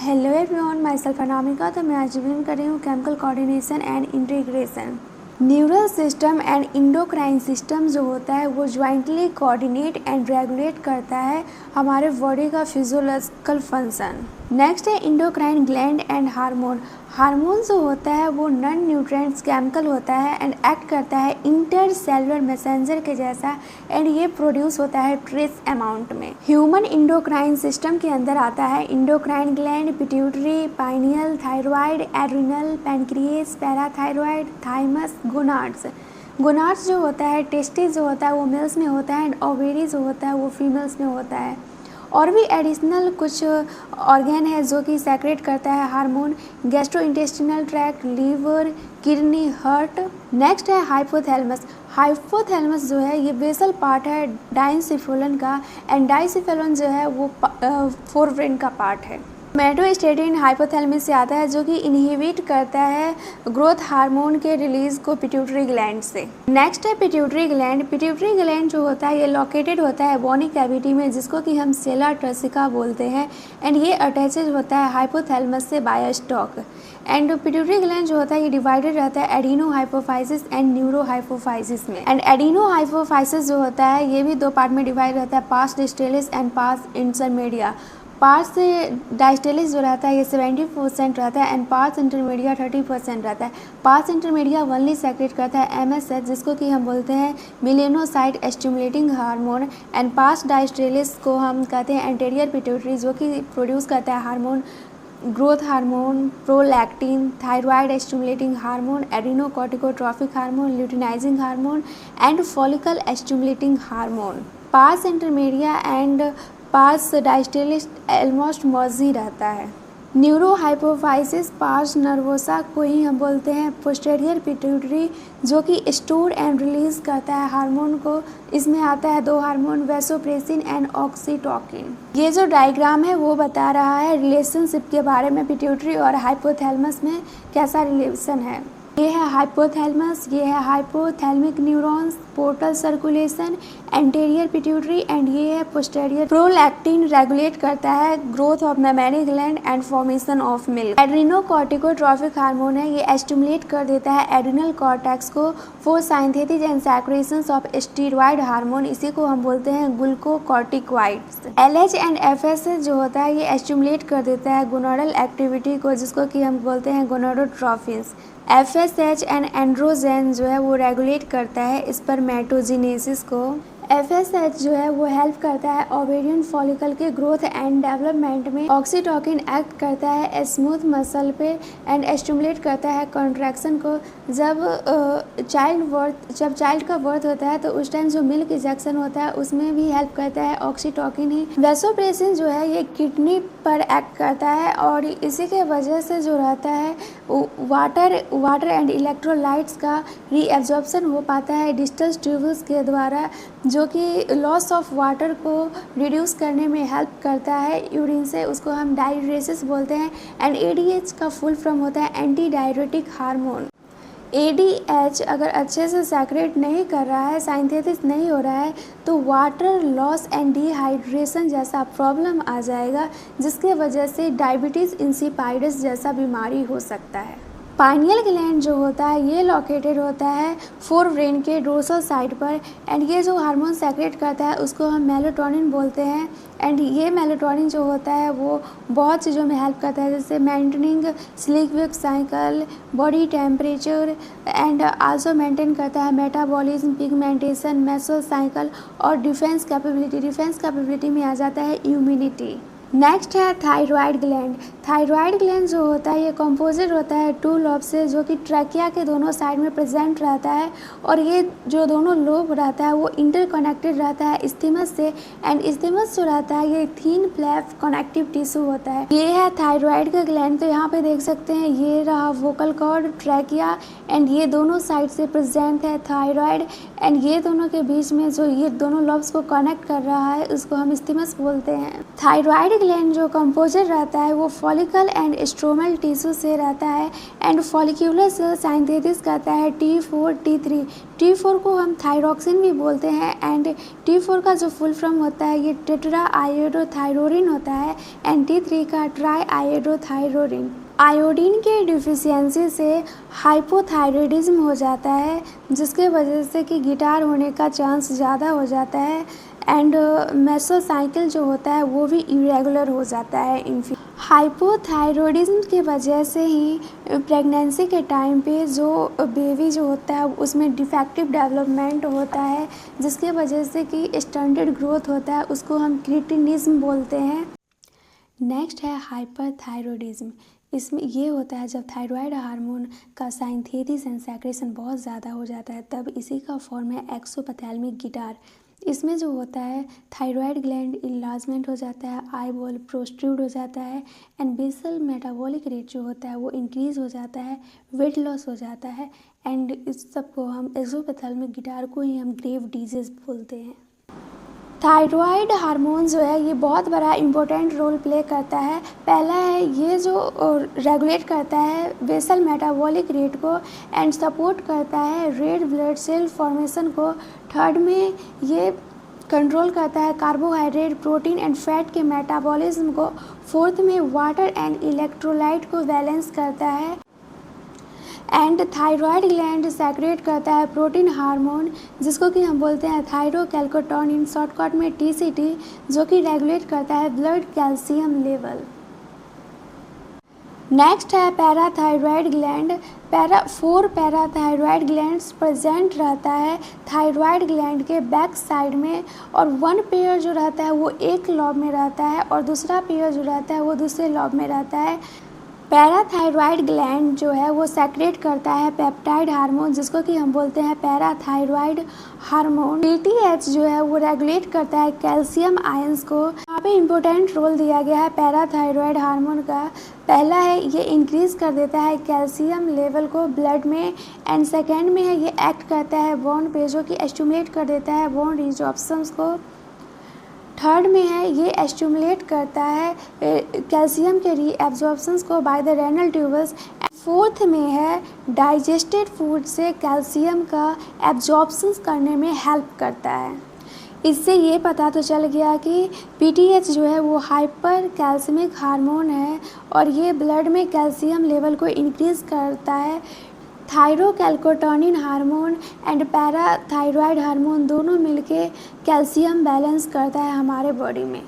Hello everyone, my self Anamika. तो मैं आज रिवील कर रही हूँ chemical coordination and integration. Neural system and endocrine system जो होता है वो ज्वाइंटली कोऑर्डिनेट एंड रेगुलेट करता है हमारे बॉडी का फिजियोलॉजिकल फंक्शन। नेक्स्ट है endocrine gland and hormone. Hormone जो होता है वो नॉन न्यूट्रिएंट्स केमिकल होता है एंड एक्ट करता है इंटरसेलुलर मैसेंजर के जैसा एंड ये प्रोड्यूस होता है ट्रेस अमाउंट में। ह्यूमन इंडोक्राइन सिस्टम के अंदर आता है endocrine gland, pituitary, pineal, thyroid, adrenal, pancreas, parathyroid, thymus, gonads. Gonads जो होता है, टेस्टिस जो होता है वो मेल्स में होता है एंड ओवेरी जो होता है वो फीमेल्स में होता है। और भी एडिशनल कुछ ऑर्गन है जो कि सेक्रेट करता है hormone, gastrointestinal tract, liver, kidney, heart. Next है हाइपोथैलेमस। हाइपोथैलेमस जो है ये बेसल पार्ट है डाइंसिफेलोन का एंड डाइंसिफेलोन जो है वो फोरब्रेन का पार्ट है। सोमैटोस्टेटिन हाइपोथैलेमस से आता है जो कि इनहिबिट करता है ग्रोथ हार्मोन के रिलीज को पिट्यूटरी ग्लैंड से। नेक्स्ट है पिट्यूटरी ग्लैंड। पिट्यूटरी ग्लैंड जो होता है ये लोकेटेड होता है बोनी कैविटी में जिसको कि हम सेला ट्रसिका बोलते हैं एंड ये अटैचेड होता है हाइपोथैलेमस से by stalk. And pituitary gland जो होता है ये डिवाइडेड रहता है adeno hypophysis and neuro hypophysis में। एंड एडिनो हाइपोफाइसिस जो होता है ये भी दो पार्ट में डिवाइड रहता है, pars distalis and pars intermedia. Pars distalis जो रहता है ये 70% रहता है एंड पार्स इंटरमीडिया 30% रहता है। पार्स इंटरमीडिया ओनली सेक्रेट करता है MSH जिसको कि हम बोलते हैं melanocyte stimulating hormone and pars distalis को हम कहते हैं एंटीरियर पिट्यूटरी जो कि प्रोड्यूस करता है hormone, growth hormone, prolactin, thyroid stimulating hormone, adrenocorticotropic hormone, luteinizing hormone and follicle stimulating hormone. Pars intermedia and pars distalis almost merged रहता है। न्यूरो हाइपोफाइसिस पार्स नर्वोसा को ही हम बोलते हैं पोस्टीरियर पिट्यूटरी जो कि स्टोर एंड रिलीज करता है हार्मोन को। इसमें आता है दो हार्मोन, वैसोप्रेसिन एंड ऑक्सीटोकिन। ये जो डायग्राम है वो बता रहा है रिलेशनशिप के बारे में पिट्यूटरी और हाइपोथैलेमस में कैसा रिलेशन है। ये है हाइपोथैलेमस, ये है hypothalamic neurons, portal circulation, anterior pituitary and ये है पोस्टीरियर। प्रोलैक्टिन रेगुलेट करता है growth of mammary gland and formation of milk. Adrenocorticotropic hormone है, ये स्टिमुलेट कर देता है एड्रिनल कॉर्टेक्स को for synthesis and secretions of steroid hormone, इसी को हम बोलते हैं ग्लूकोकॉर्टिकॉइड्स। LH एंड FSH जो होता है ये स्टिमुलेट कर देता है गोनाडल एक्टिविटी को जिसको कि हम बोलते हैं गोनाडोट्रोफिन्स। FSH एंड एंड्रोजन जो है वो रेगुलेट करता है स्पर्मेटोजेनेसिस को। FSH जो है वो हेल्प करता है ओवेरियन फॉलिकल के ग्रोथ एंड डेवलपमेंट में। ऑक्सीटोकिन एक्ट करता है स्मूथ मसल पे एंड स्टिमुलेट करता है कॉन्ट्रैक्शन को। जब चाइल्ड का बर्थ होता है तो उस टाइम जो मिल्क इजेक्शन होता है उसमें भी हेल्प करता है ऑक्सीटोकिन ही। वैसोप्रेसिन जो है ये किडनी पर एक्ट करता है और इसी के वजह से जो रहता है वाटर एंड इलेक्ट्रोलाइट्स का रीएब्जॉर्प्शन हो पाता है डिस्टल ट्यूब्यूल्स के द्वारा जो कि लॉस ऑफ वाटर को रिड्यूस करने में हेल्प करता है यूरिन से, उसको हम डाययूरेसिस बोलते हैं। एंड ADH का फुल फॉर्म होता है एंटी डाययूरेटिक हार्मोन। ADH अगर अच्छे से सेक्रेट नहीं कर रहा है, सिंथेसिस नहीं हो रहा है तो वाटर लॉस एंड डिहाइड्रेशन जैसा प्रॉब्लम आ जाएगा जिसके वजह से डायबिटीज़ इंसिपाइडस जैसा बीमारी हो सकता है। पाइनियल ग्लैंड जो होता है ये लोकेटेड होता है फोरब्रेन के डोर्सल साइड पर एंड ये जो हार्मोन सेक्रेट करता है उसको हम मेलाटोनिन बोलते हैं। एंड ये मेलाटोनिन जो होता है वो बहुत चीज़ों में हेल्प करता है जैसे maintaining sleep wake cycle, body temperature and also maintain करता है मेटाबॉलिज्म, पिगमेंटेशन, मेंस्ट्रुअल साइकिल और डिफेंस कैपेबिलिटी। डिफेंस कैपेबिलिटी में आ जाता है इम्यूनिटी। नेक्स्ट है थायराइड ग्लैंड। थायराइड ग्लैंड जो होता है ये कंपोजिट होता है 2 लोब से जो कि ट्रैकिया के दोनों साइड में प्रेजेंट रहता है और ये जो दोनों लोब रहता है वो इंटरकनेक्टेड रहता है इस्थीमस से एंड इस्थीमस जो रहता है ये थीन फ्लैप कनेक्टिव टिश्यू होता है। ये है थायराइड का ग्लैंड। तो यहाँ पे देख सकते हैं ये रहा वोकल कॉर्ड, ट्रैकिया एंड ये दोनों साइड से प्रेजेंट है थायराइड एंड ये दोनों के बीच में जो ये दोनों लोब्स को कनेक्ट कर रहा है उसको हम इस्थीमस बोलते हैं। थायराइड ग्लैंड जो कंपोजर रहता है वो फॉलिकल एंड स्ट्रोमल टिश्यू से रहता है एंड फॉलिक्यूलर सेल सिंथेसिस करता है T4 T3। T4 को हम थायरॉक्सिन भी बोलते हैं एंड T4 का जो फुल फॉर्म होता है ये टेट्रा आयोडोथायरोरिन होता है एंड T3 का ट्राई आयोडोथायरोरिन। आयोडीन के डिफिशियंसी से हाइपोथायरॉयडिज्म हो जाता है जिसके वजह से कि गिटार होने का चांस ज़्यादा हो जाता है एंड मेसोसाइकिल जो होता है वो भी इरेगुलर हो जाता है। हाइपोथायरॉयडिज्म की वजह से ही प्रेगनेंसी के टाइम पे जो बेबी जो होता है उसमें डिफेक्टिव डेवलपमेंट होता है जिसके वजह से कि स्टंटेड ग्रोथ होता है, उसको हम क्रिटिनिज्म बोलते हैं। नेक्स्ट है हाइपरथायरॉयडिज्म। इसमें ये होता है जब थायराइड हार्मोन का सिंथेसिस एंड सेक्रेशन बहुत ज़्यादा हो जाता है, तब इसी का फॉर्म है एक्सोपैथेल्मिक गिटार। इसमें जो होता है थायराइड ग्लैंड इन्लार्जमेंट हो जाता है, आई बॉल प्रोस्ट्रूड हो जाता है एंड बेसल मेटाबॉलिक रेट जो होता है वो इंक्रीज़ हो जाता है, वेट लॉस हो जाता है एंड इस सब को हम एक्सोपैथेल्मिक गिटार को ही हम ग्रेव डिजीज़ बोलते हैं। थायराइड हार्मोन जो है ये बहुत बड़ा इम्पोर्टेंट रोल प्ले करता है। पहला है ये जो रेगुलेट करता है बेसल मेटाबॉलिक रेट को एंड सपोर्ट करता है रेड ब्लड सेल फॉर्मेशन को। थर्ड में ये कंट्रोल करता है कार्बोहाइड्रेट, प्रोटीन एंड फैट के मेटाबॉलिज्म को। फोर्थ में वाटर एंड इलेक्ट्रोलाइट को बैलेंस करता है एंड थायराइड ग्लैंड सेक्रेट करता है प्रोटीन हार्मोन जिसको कि हम बोलते हैं थायरोकैल्कोटोनिन, शॉर्टकट में TCT, जो कि रेगुलेट करता है ब्लड कैल्शियम लेवल। नेक्स्ट है parathyroid gland. Four parathyroid glands present रहता है थायरॉयड ग्लैंड के बैक साइड में और वन पेयर जो रहता है वो एक लॉब में रहता है और दूसरा पेयर जो रहता है वो दूसरे लॉब में रहता है। पैराथायरॉयड ग्लैंड जो है वो सेक्रेट करता है पेप्टाइड हार्मोन जिसको कि हम बोलते हैं पैराथायरॉयड हार्मोन। PTH जो है वो रेगुलेट करता है कैल्शियम आयंस को। यहाँ पे इम्पोर्टेंट रोल दिया गया है पैराथायरॉयड हार्मोन का। पहला है ये इंक्रीज़ कर देता है कैल्शियम लेवल को ब्लड में एंड सेकेंड में है ये एक्ट करता है बोन पे जो कि स्टिमुलेट कर देता है बोन रिजॉर्प्शंस को। थर्ड में है ये स्टिमुलेट करता है कैल्शियम के रीएब्जॉर्प्शंस को by the renal tubules. Fourth में है डाइजेस्टेड फूड से कैल्शियम का एब्जॉर्प्शंस करने में हेल्प करता है। इससे ये पता तो चल गया कि PTH जो है वो हाइपर कैल्शियमिक हार्मोन है और ये ब्लड में कैल्शियम लेवल को इंक्रीज़ करता है। थायरोकैल्कोटोनिन हार्मोन एंड पैराथायरॉयड हार्मोन दोनों मिलके कैल्शियम बैलेंस करता है हमारे बॉडी में।